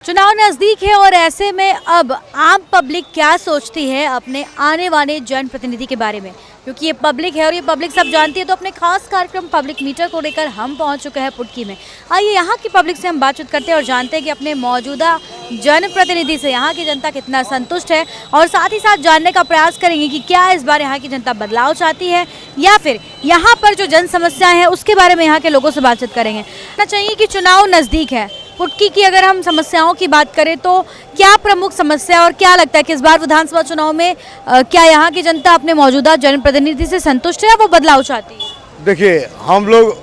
चुनाव नजदीक है और ऐसे में अब आम पब्लिक क्या सोचती है अपने आने वाले जनप्रतिनिधि के बारे में, क्योंकि ये पब्लिक है और ये पब्लिक सब जानती है। तो अपने खास कार्यक्रम पब्लिक मीटर को लेकर हम पहुंच चुके हैं पुटकी में। आइए यहाँ की पब्लिक से हम बातचीत करते हैं और जानते हैं कि अपने मौजूदा जनप्रतिनिधि से यहाँ की जनता कितना संतुष्ट है, और साथ ही साथ जानने का प्रयास करेंगे कि क्या इस बार यहाँ की जनता बदलाव चाहती है या फिर यहाँ पर जो जन समस्याएं हैं उसके बारे में यहाँ के लोगों से बातचीत करेंगे। कहना चाहिए कि चुनाव नज़दीक है। पुटकी की अगर हम समस्याओं की बात करें तो क्या प्रमुख समस्या और क्या लगता है कि इस बार विधानसभा चुनाव में क्या यहाँ की जनता अपने मौजूदा जनप्रतिनिधि से संतुष्ट है या वो बदलाव चाहती है? देखिए, हम लोग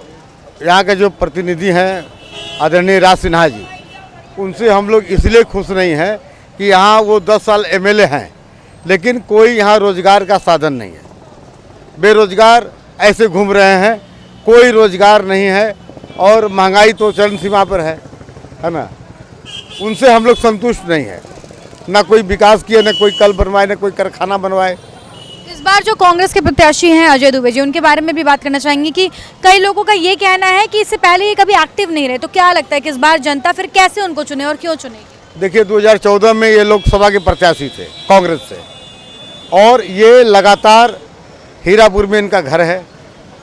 यहाँ के जो प्रतिनिधि हैं आदरणीय राज सिन्हा जी, उनसे हम लोग इसलिए खुश नहीं हैं कि यहाँ वो 10 साल एमएलए हैं, लेकिन कोई यहाँ रोजगार का साधन नहीं है। बेरोजगार ऐसे घूम रहे हैं, कोई रोजगार नहीं है और महंगाई तो चरम सीमा पर है ना। उनसे हम लोग संतुष्ट नहीं है। ना कोई विकास किए, ना कोई कल बनवाए, ना कोई कारखाना बनवाए। इस बार जो कांग्रेस के प्रत्याशी हैं अजय दुबे जी, उनके बारे में भी बात करना चाहेंगे कि कई लोगों का ये कहना है कि इससे पहले ये कभी एक्टिव नहीं रहे। तो क्या लगता है कि इस बार जनता फिर कैसे उनको चुने और क्यों चुनेगी? देखिए, 2014 में ये लोकसभा के प्रत्याशी थे कांग्रेस से, और ये लगातार हीरापुर में इनका घर है,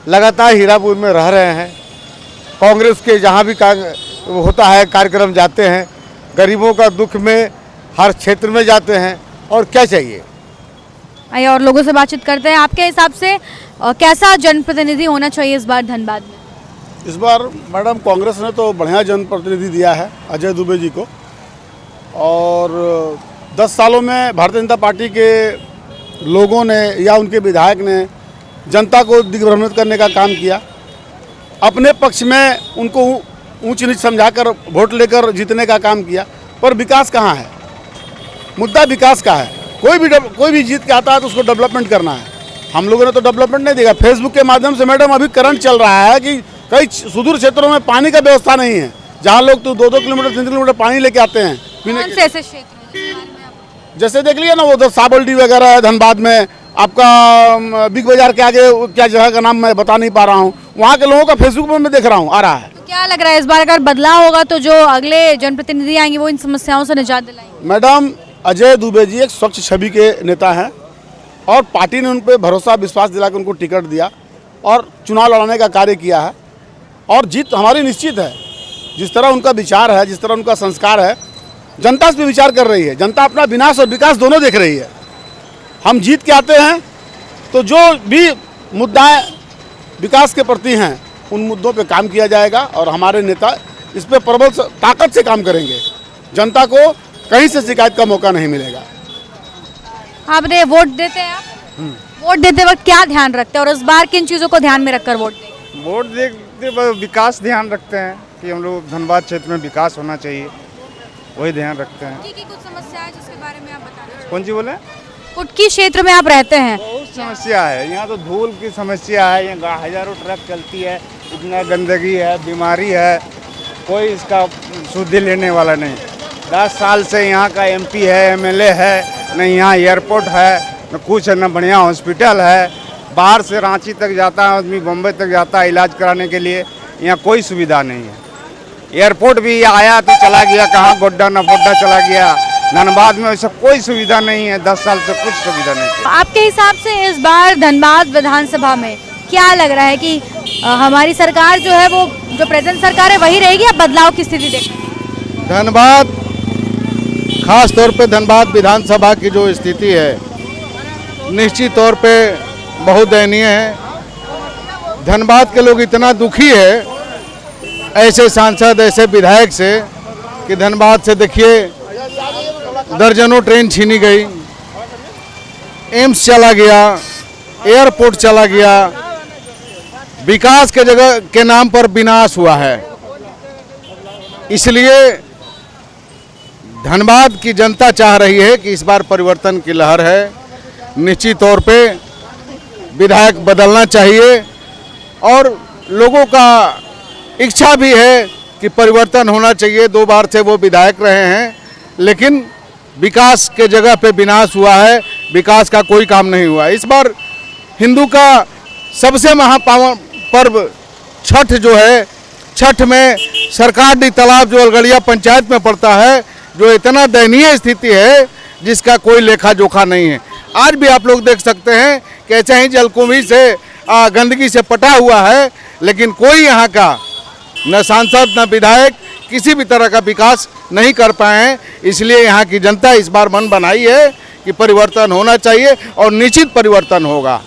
लगातार हीरापुर में रह रहे हैं। कांग्रेस के जहाँ भी होता है कार्यक्रम जाते हैं, गरीबों का दुख में हर क्षेत्र में जाते हैं, और क्या चाहिए। आइए और लोगों से बातचीत करते हैं। आपके हिसाब से कैसा जनप्रतिनिधि होना चाहिए इस बार धनबाद में? इस बार मैडम कांग्रेस ने तो बढ़िया जनप्रतिनिधि दिया है अजय दुबे जी को, और 10 सालों में भारतीय जनता पार्टी के लोगों ने या उनके विधायक ने जनता को दिग्भ्रमित करने का काम किया। अपने पक्ष में उनको ऊंच नीच समझाकर वोट लेकर जीतने का काम किया, पर विकास कहाँ है? मुद्दा विकास का है। कोई भी जीत के आता है तो उसको डेवलपमेंट करना है। हम लोगों ने तो डेवलपमेंट नहीं देखा। फेसबुक के माध्यम से मैडम अभी करंट चल रहा है कि कई सुदूर क्षेत्रों में पानी का व्यवस्था नहीं है, जहाँ लोग तो 2-2 किलोमीटर 3 किलोमीटर पानी लेके आते हैं पीने के। ऐसे क्षेत्र जैसे देख लिया ना, वो उधर साबलडी वगैरह है धनबाद में, आपका बिग बाजार के आगे क्या जगह का नाम मैं बता नहीं पा रहा हूँ, वहाँ के लोगों का फेसबुक में मैं देख रहा हूँ आ रहा है। तो क्या लग रहा है इस बार अगर बदलाव होगा तो जो अगले जनप्रतिनिधि आएंगे वो इन समस्याओं से निजात दिलाएंगे? मैडम, अजय दुबे जी एक स्वच्छ छवि के नेता हैं, और पार्टी ने उन पर भरोसा विश्वास दिलाकर उनको टिकट दिया और चुनाव लड़ाने का कार्य किया है, और जीत हमारी निश्चित है। जिस तरह उनका विचार है, जिस तरह उनका संस्कार है, जनता इस पर विचार कर रही है। जनता अपना विनाश और विकास दोनों देख रही है। हम जीत के आते हैं तो जो भी मुद्दाएं विकास के प्रति हैं उन मुद्दों पे काम किया जाएगा, और हमारे नेता इस पे प्रबल ताकत से काम करेंगे। जनता को कहीं से शिकायत का मौका नहीं मिलेगा। आपने वोट देते हैं, आप वोट देते वक्त क्या ध्यान रखते हैं और इस बार किन चीज़ों को ध्यान में रखकर वोट दें? वोट देखते वक्त विकास ध्यान रखते हैं कि हम लोग धनबाद क्षेत्र में विकास होना चाहिए, वही ध्यान रखते हैं। की कुछ समस्या है जिसके बारे में आप बताना? कौन सी बोले? पुटकी क्षेत्र में आप रहते हैं, बहुत समस्या है यहाँ। तो धूल की समस्या है, यहाँ हजारों ट्रक चलती है, इतना गंदगी है, बीमारी है, कोई इसका सुधि लेने वाला नहीं। 10 साल से यहाँ का एमपी है, एमएलए है, न यहाँ एयरपोर्ट है, न कुछ है, न बढ़िया हॉस्पिटल है। बाहर से रांची तक जाता है आदमी, बम्बई तक जाता है इलाज कराने के लिए, यहाँ कोई सुविधा नहीं है। एयरपोर्ट भी आया तो चला गया, कहाँ गोड्डा न फोड्डा चला गया। धनबाद में वैसा कोई सुविधा नहीं है, 10 साल से कुछ सुविधा नहीं है। आपके हिसाब से इस बार धनबाद विधानसभा में क्या लग रहा है कि हमारी सरकार जो है वो जो प्रेजेंट सरकार है वही रहेगी या बदलाव की स्थिति देखें? धनबाद, खास तौर पे धनबाद विधानसभा की जो स्थिति है निश्चित तौर पे बहुत दयनीय है। धनबाद के लोग इतना दुखी है ऐसे सांसद, ऐसे विधायक से, कि धनबाद से देखिए दर्जनों ट्रेन छीनी गई, एम्स चला गया, एयरपोर्ट चला गया, विकास के जगह के नाम पर विनाश हुआ है। इसलिए धनबाद की जनता चाह रही है कि इस बार परिवर्तन की लहर है। निश्चित तौर पे विधायक बदलना चाहिए, और लोगों का इच्छा भी है कि परिवर्तन होना चाहिए। 2 बार से वो विधायक रहे हैं, लेकिन विकास के जगह पे विनाश हुआ है, विकास का कोई काम नहीं हुआ। इस बार हिंदू का सबसे महापावन पर्व छठ जो है, छठ में सरकार डी तालाब जो अलगड़िया पंचायत में पड़ता है, जो इतना दयनीय स्थिति है जिसका कोई लेखा जोखा नहीं है। आज भी आप लोग देख सकते हैं कि ऐसे ही जलकुंभी से गंदगी से पटा हुआ है, लेकिन कोई यहाँ का न सांसद न विधायक किसी भी तरह का विकास नहीं कर पाए हैं। इसलिए यहाँ की जनता इस बार मन बनाई है कि परिवर्तन होना चाहिए और निश्चित परिवर्तन होगा।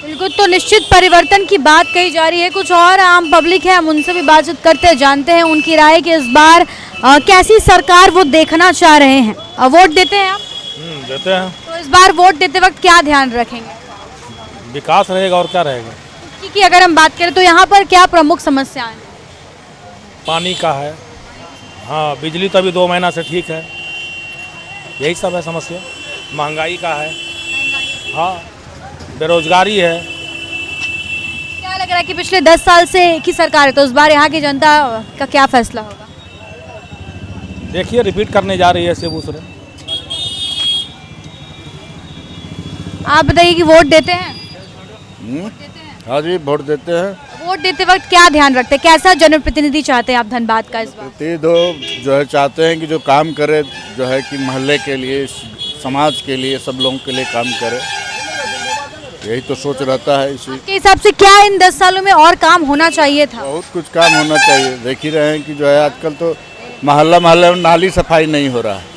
बिल्कुल, तो निश्चित परिवर्तन की बात कही जा रही है। कुछ और आम पब्लिक है, हम उनसे भी बातचीत करते हैं, जानते हैं उनकी राय कि इस बार कैसी सरकार वो देखना चाह रहे हैं। वोट देते हैं आप? देते हैं। तो इस बार वोट देते वक्त क्या ध्यान रखेंगे? विकास रहेगा और क्या रहेगा। क्योंकि अगर हम बात करें तो यहाँ पर क्या प्रमुख समस्याएं हैं? पानी का है, हाँ, बिजली तो अभी 2 महीना से ठीक है, यही सब है समस्या। महंगाई का है, हाँ, बेरोजगारी है। क्या लग रहा है कि पिछले 10 साल से एक ही सरकार है, तो इस बार यहाँ की जनता का क्या फैसला होगा? देखिए, रिपीट करने जा रही है बेगूसराय। आप बताइए कि वोट देते हैं? हाँ जी, वोट देते हैं। वोट देते वक्त क्या ध्यान रखते हैं? कैसा जनप्रतिनिधि चाहते हैं आप धनबाद का इस बार? प्रतिनिधि जो है चाहते हैं कि जो काम करे, जो है कि मोहल्ले के लिए, समाज के लिए, सब लोगों के लिए काम करे, यही तो सोच रहता है। इसी के हिसाब से क्या इन 10 सालों में और काम होना चाहिए था? बहुत कुछ काम होना चाहिए। देख ही रहे हैं कि जो है आजकल तो मोहल्ला में नाली सफाई नहीं हो रहा है,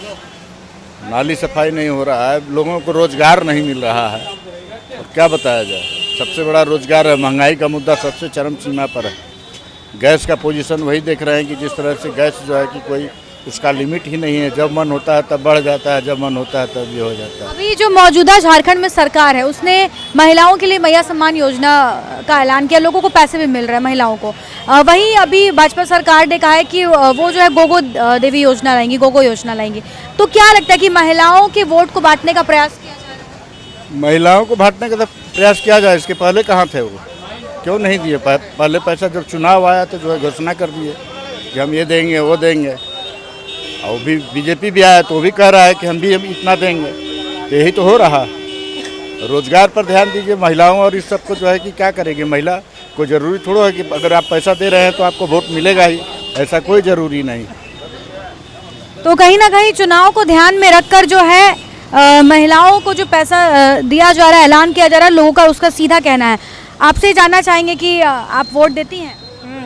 नाली सफाई नहीं हो रहा है, लोगों को रोजगार नहीं मिल रहा है, और क्या बताया जाए। सबसे बड़ा रोजगार है, महंगाई का मुद्दा सबसे चरम सीमा पर है। गैस का पोजीशन वही देख रहे हैं कि जिस तरह से गैस जो है कि कोई उसका लिमिट ही नहीं है, जब मन होता है तब बढ़ जाता है, जब मन होता है तब ये हो जाता है। अभी जो मौजूदा झारखंड में सरकार है उसने महिलाओं के लिए मैया सम्मान योजना का ऐलान किया, लोगों को पैसे भी मिल रहे हैं महिलाओं को। वहीं अभी भाजपा सरकार ने कहा है कि वो जो है गोगो देवी योजना लाएंगी, गोगो योजना लाएंगी। तो क्या लगता है कि महिलाओं के वोट को बांटने का प्रयास किया जा रहा है? महिलाओं को बांटने का प्रयास किया जाए, इसके पहले कहाँ थे वो, क्यों नहीं दिए? पहले पैसा जब चुनाव आया तो जो है घोषणा कर दिए कि हम ये देंगे वो देंगे, और भी बीजेपी भी आया तो वो भी कह रहा है कि हम इतना देंगे। तो यही तो हो रहा। रोजगार पर ध्यान दीजिए महिलाओं, और इस सब को जो है कि क्या करेगी महिला को। जरूरी थोड़ा है कि अगर आप पैसा दे रहे हैं तो आपको वोट मिलेगा ही, ऐसा कोई ज़रूरी नहीं। तो कहीं ना कहीं चुनाव को ध्यान में रखकर जो है महिलाओं को जो पैसा दिया जा रहा है, ऐलान किया जा रहा है, लोगों का उसका सीधा कहना है। आपसे जानना चाहेंगे कि आप वोट देती हैं?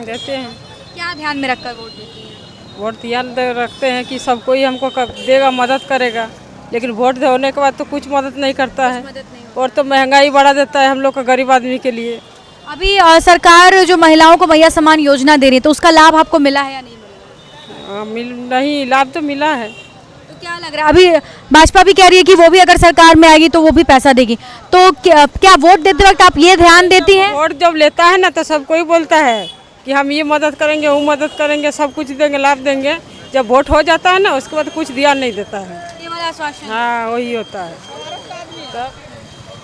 देते हैं। क्या ध्यान में रखकर वोट देती हैं? वोट ध्यान रखते हैं कि सब कोई हमको देगा, मदद करेगा, लेकिन वोट होने के बाद तो कुछ मदद नहीं करता है, और तो महंगाई बढ़ा देता है हम लोग का, गरीब आदमी के लिए। अभी सरकार जो महिलाओं को मैया सम्मान योजना दे रही है, तो उसका लाभ आपको मिला है या नहीं मिला? नहीं, लाभ तो मिला है। तो क्या लग रहा है, अभी भाजपा भी कह रही है कि वो भी अगर सरकार में आएगी तो वो भी पैसा देगी, तो क्या वोट देते वक्त आप ये ध्यान देती हैं? वोट जब लेता है ना तो सब कोई बोलता है कि हम ये मदद करेंगे, वो मदद करेंगे, सब कुछ देंगे, लाभ देंगे। जब वोट हो जाता है ना उसके बाद कुछ ध्यान नहीं देता है। ये वाला आश्वासन। हाँ, वही होता है।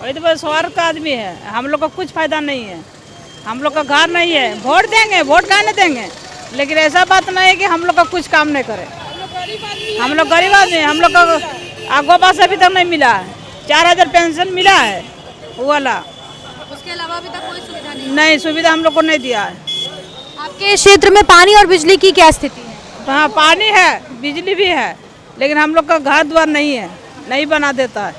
वही तो बस स्वार्थ का आदमी है, हम लोग का कुछ फायदा नहीं है, हम लोग का घर नहीं है। वोट देंगे, वोट काहे देंगे, लेकिन ऐसा बात नहीं है कि हम लोग का कुछ काम नहीं करे। हम लोग गरीब आदमी, हम लोग का गोबा से अभी तक नहीं मिला है। 4000 पेंशन मिला है वो वाला, उसके अलावा अभी तक कोई सुविधा नहीं, सुविधा हम लोग को नहीं दिया है। आपके क्षेत्र में पानी और बिजली की क्या स्थिति है? हाँ, पानी है, बिजली भी है, लेकिन हम लोग का घर द्वार नहीं है, नहीं बना देता है।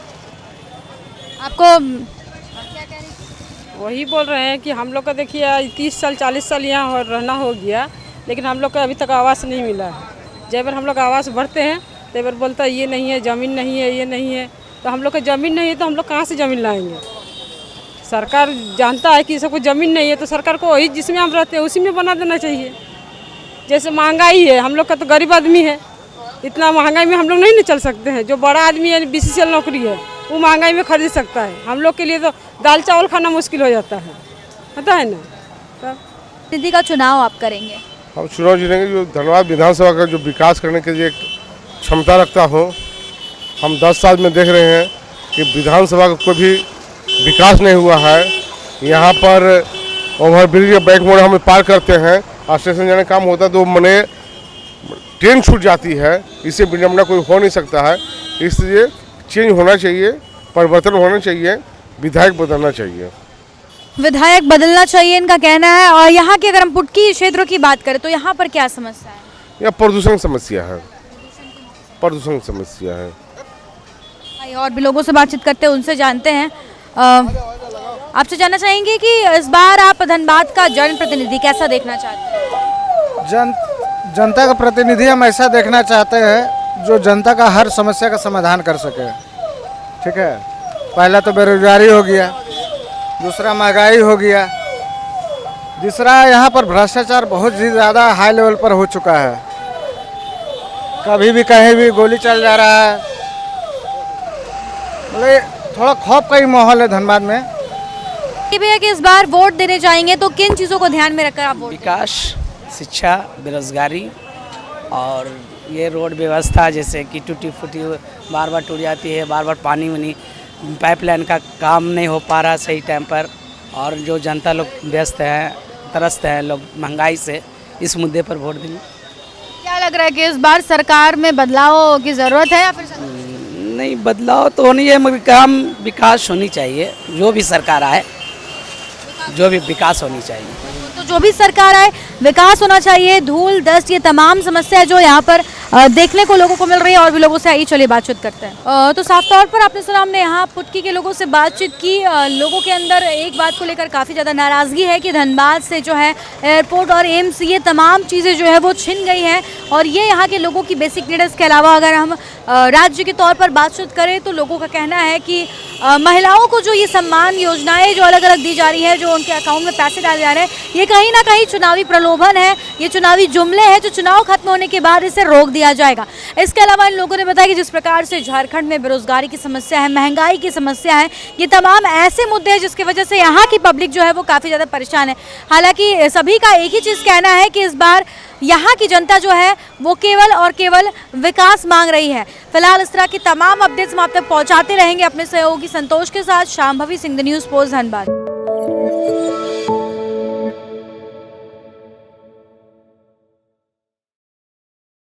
आपको क्या कह रही? वही बोल रहे हैं कि हम लोग का देखिए 30 साल 40 साल यहाँ रहना हो गया, लेकिन हम लोग को अभी तक आवास नहीं मिला है। जब बार हम लोग आवास भरते हैं तो बार बोलता है ये नहीं है, ज़मीन नहीं है, ये नहीं है। तो हम लोग का ज़मीन नहीं है तो हम लोग कहाँ से ज़मीन लाएंगे? सरकार जानता है कि सबको ज़मीन नहीं है, तो सरकार को वही जिसमें हम रहते हैं उसी में बना देना चाहिए। जैसे महंगाई है, हम लोग का तो गरीब आदमी है, इतना महंगाई में हम लोग नहीं चल सकते हैं। जो बड़ा आदमी है, BCCL नौकरी है, वो महंगाई में खरीद सकता है। हम लोग के लिए तो दाल चावल खाना मुश्किल हो जाता है, पता है ना। दीदी का चुनाव आप करेंगे? हम चुनाव जीतेंगे जो धनबाद विधानसभा का जो विकास करने के लिए क्षमता रखता हो। हम 10 साल में देख रहे हैं कि विधानसभा का कोई भी विकास नहीं हुआ है। यहाँ पर ओवरब्रिज या बैक मोड़ हम पार करते हैं, स्टेशन जाने काम होता है तो मैंने ट्रेन छूट जाती है। इससे विडम्बना कोई हो नहीं सकता है। इसलिए चेंज होना चाहिए, परिवर्तन होना चाहिए, विधायक बदलना चाहिए। विधायक बदलना चाहिए इनका कहना है। और यहाँ की अगर हम पुटकी क्षेत्रों की बात करें तो यहाँ पर क्या समस्या है? यह प्रदूषण समस्या है। प्रदूषण की समस्या है। भाई और भी लोगों से बातचीत करते हैं, उनसे जानते हैं। आपसे जानना चाहेंगे कि इस बार आप धनबाद का जनप्रतिनिधि कैसा देखना चाहते हैं? जनता का प्रतिनिधि हम ऐसा देखना चाहते हैं जो जनता का हर समस्या का समाधान कर सके। ठीक है, पहला तो बेरोजगारी हो गया, दूसरा महंगाई हो गया, तीसरा यहाँ पर भ्रष्टाचार बहुत ही ज़्यादा हाई लेवल पर हो चुका है। कभी भी कहीं भी गोली चल जा रहा है, मतलब थोड़ा खौफ का ही माहौल है धनबाद में। ये भी है कि इस बार वोट देने जाएंगे तो किन चीज़ों को ध्यान में रखकर आप वोट? विकास, शिक्षा, बेरोजगारी और ये रोड व्यवस्था जैसे कि टूटी फूटी बार बार टूट जाती है, बार बार पानी वानी पाइपलाइन का काम नहीं हो पा रहा सही टाइम पर, और जो जनता लोग व्यस्त हैं, त्रस्त हैं लोग महंगाई से, इस मुद्दे पर वोट देंगे। क्या लग रहा है कि इस बार सरकार में बदलाव की ज़रूरत है या फिर नहीं, बदलाव तो होनी है मगर काम विकास होनी चाहिए। जो भी सरकार आए, जो भी विकास होनी चाहिए। तो जो भी सरकार आए विकास होना चाहिए। धूल, डस्ट, ये तमाम समस्या जो यहाँ पर देखने को लोगों को मिल रही है। और भी लोगों से आइए चलिए बातचीत करते हैं। तो साफ तौर पर आपने सुना, हमने यहाँ पुटकी के लोगों से बातचीत की। लोगों के अंदर एक बात को लेकर काफ़ी ज़्यादा नाराज़गी है कि धनबाद से जो है एयरपोर्ट और एम्स, ये तमाम चीज़ें जो है वो छिन गई हैं। और ये यहाँ के लोगों की बेसिक नीड्स के अलावा अगर हम राज्य के तौर पर बातचीत करें तो लोगों का कहना है कि महिलाओं को जो ये सम्मान योजनाएं जो अलग अलग दी जा रही है, जो उनके अकाउंट में पैसे डाले जा रहे हैं, ये कहीं ना कहीं चुनावी प्रलोभन है, ये चुनावी जुमले हैं जो चुनाव खत्म होने के बाद इसे रोक दिया जाएगा। इसके अलावा इन लोगों ने बताया कि जिस प्रकार से झारखंड में बेरोजगारी की समस्या है, महंगाई की समस्या है, ये तमाम ऐसे मुद्दे हैं जिसकी वजह से यहाँ की पब्लिक जो है वो काफ़ी ज़्यादा परेशान है। हालांकि सभी का एक ही चीज़ कहना है कि इस बार यहाँ की जनता जो है वो केवल और केवल विकास मांग रही है। फिलहाल इस तरह की तमाम अपडेट्स हम आप तक पहुँचाते रहेंगे अपने सहयोगी संतोष के साथ। Shambhavi Singh, the news post, Dhanbad.